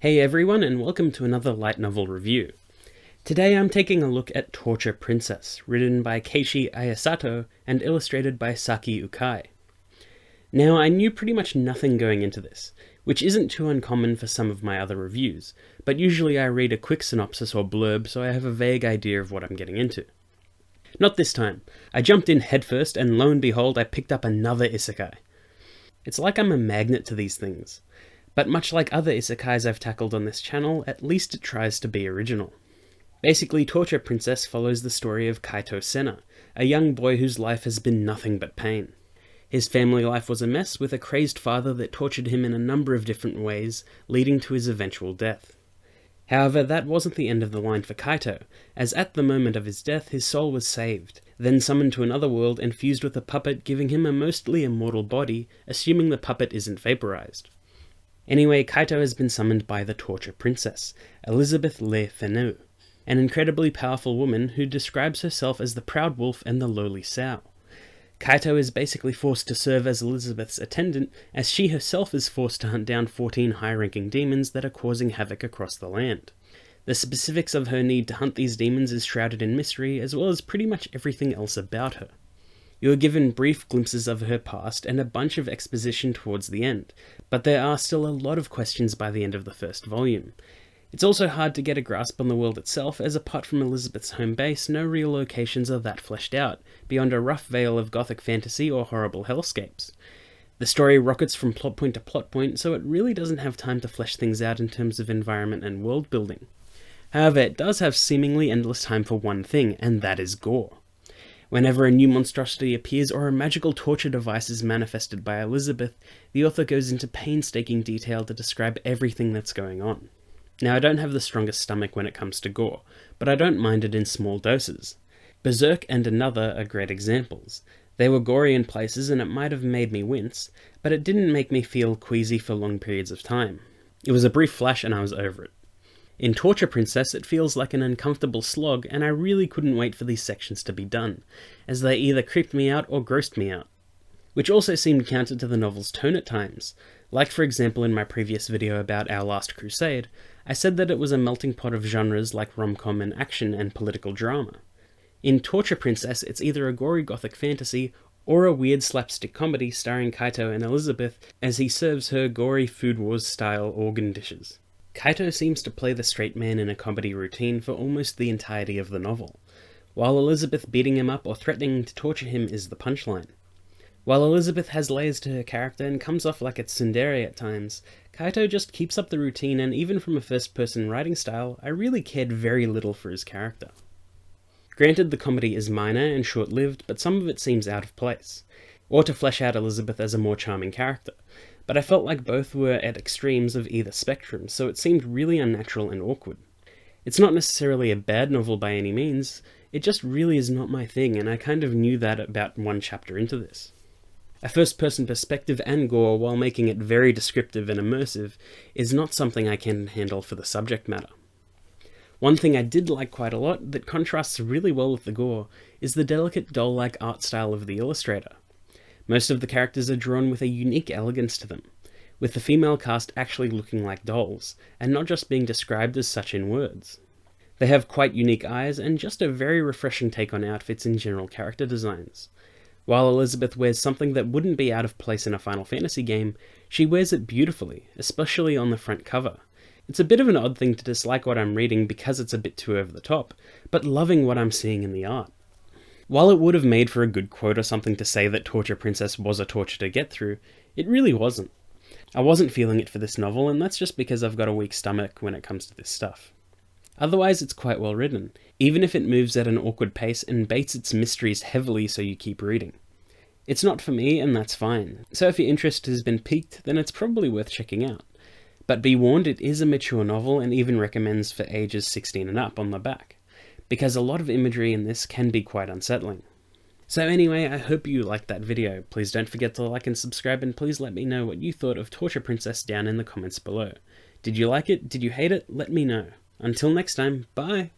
Hey everyone, and welcome to another light novel review. Today I'm taking a look at Torture Princess, written by Keiichi Ayasato and illustrated by Saki Ukai. Now, I knew pretty much nothing going into this, which isn't too uncommon for some of my other reviews, but usually I read a quick synopsis or blurb so I have a vague idea of what I'm getting into. Not this time. I jumped in headfirst and lo and behold I picked up another isekai. It's like I'm a magnet to these things. But much like other isekais I've tackled on this channel, at least it tries to be original. Basically, Torture Princess follows the story of Kaito Senna, a young boy whose life has been nothing but pain. His family life was a mess, with a crazed father that tortured him in a number of different ways, leading to his eventual death. However, that wasn't the end of the line for Kaito, as at the moment of his death his soul was saved, then summoned to another world and fused with a puppet, giving him a mostly immortal body, assuming the puppet isn't vaporized. Anyway, Kaito has been summoned by the Torture Princess, Elizabeth Le Fanu, an incredibly powerful woman who describes herself as the proud wolf and the lowly sow. Kaito is basically forced to serve as Elizabeth's attendant, as she herself is forced to hunt down 14 high-ranking demons that are causing havoc across the land. The specifics of her need to hunt these demons is shrouded in mystery, as well as pretty much everything else about her. You are given brief glimpses of her past and a bunch of exposition towards the end, but there are still a lot of questions by the end of the first volume. It's also hard to get a grasp on the world itself, as apart from Elizabeth's home base, no real locations are that fleshed out, beyond a rough veil of gothic fantasy or horrible hellscapes. The story rockets from plot point to plot point, so it really doesn't have time to flesh things out in terms of environment and world building. However, it does have seemingly endless time for one thing, and that is gore. Whenever a new monstrosity appears or a magical torture device is manifested by Elizabeth, the author goes into painstaking detail to describe everything that's going on. Now, I don't have the strongest stomach when it comes to gore, but I don't mind it in small doses. Berserk and Another are great examples. They were gory in places and it might have made me wince, but it didn't make me feel queasy for long periods of time. It was a brief flash and I was over it. In Torture Princess, it feels like an uncomfortable slog, and I really couldn't wait for these sections to be done, as they either creeped me out or grossed me out. Which also seemed counter to the novel's tone at times. Like for example in my previous video about Our Last Crusade, I said that it was a melting pot of genres like rom-com and action and political drama. In Torture Princess, it's either a gory gothic fantasy, or a weird slapstick comedy starring Kaito and Elizabeth as he serves her gory Food Wars-style organ dishes. Kaito seems to play the straight man in a comedy routine for almost the entirety of the novel, while Elizabeth beating him up or threatening to torture him is the punchline. While Elizabeth has layers to her character and comes off like a tsundere at times, Kaito just keeps up the routine, and even from a first-person writing style, I really cared very little for his character. Granted, the comedy is minor and short-lived, but some of it seems out of place, or to flesh out Elizabeth as a more charming character. But I felt like both were at extremes of either spectrum, so it seemed really unnatural and awkward. It's not necessarily a bad novel by any means, it just really is not my thing, and I kind of knew that about one chapter into this. A first-person perspective and gore, while making it very descriptive and immersive, is not something I can handle for the subject matter. One thing I did like quite a lot, that contrasts really well with the gore, is the delicate doll-like art style of the illustrator. Most of the characters are drawn with a unique elegance to them, with the female cast actually looking like dolls, and not just being described as such in words. They have quite unique eyes, and just a very refreshing take on outfits and general character designs. While Elizabeth wears something that wouldn't be out of place in a Final Fantasy game, she wears it beautifully, especially on the front cover. It's a bit of an odd thing to dislike what I'm reading because it's a bit too over the top, but loving what I'm seeing in the art. While it would have made for a good quote or something to say that Torture Princess was a torture to get through, it really wasn't. I wasn't feeling it for this novel, and that's just because I've got a weak stomach when it comes to this stuff. Otherwise, it's quite well written, even if it moves at an awkward pace and baits its mysteries heavily so you keep reading. It's not for me, and that's fine, so if your interest has been piqued, then it's probably worth checking out. But be warned, it is a mature novel and even recommends for ages 16 and up on the back, because a lot of imagery in this can be quite unsettling. So anyway, I hope you liked that video. Please don't forget to like and subscribe, and please let me know what you thought of Torture Princess down in the comments below. Did you like it? Did you hate it? Let me know. Until next time, bye!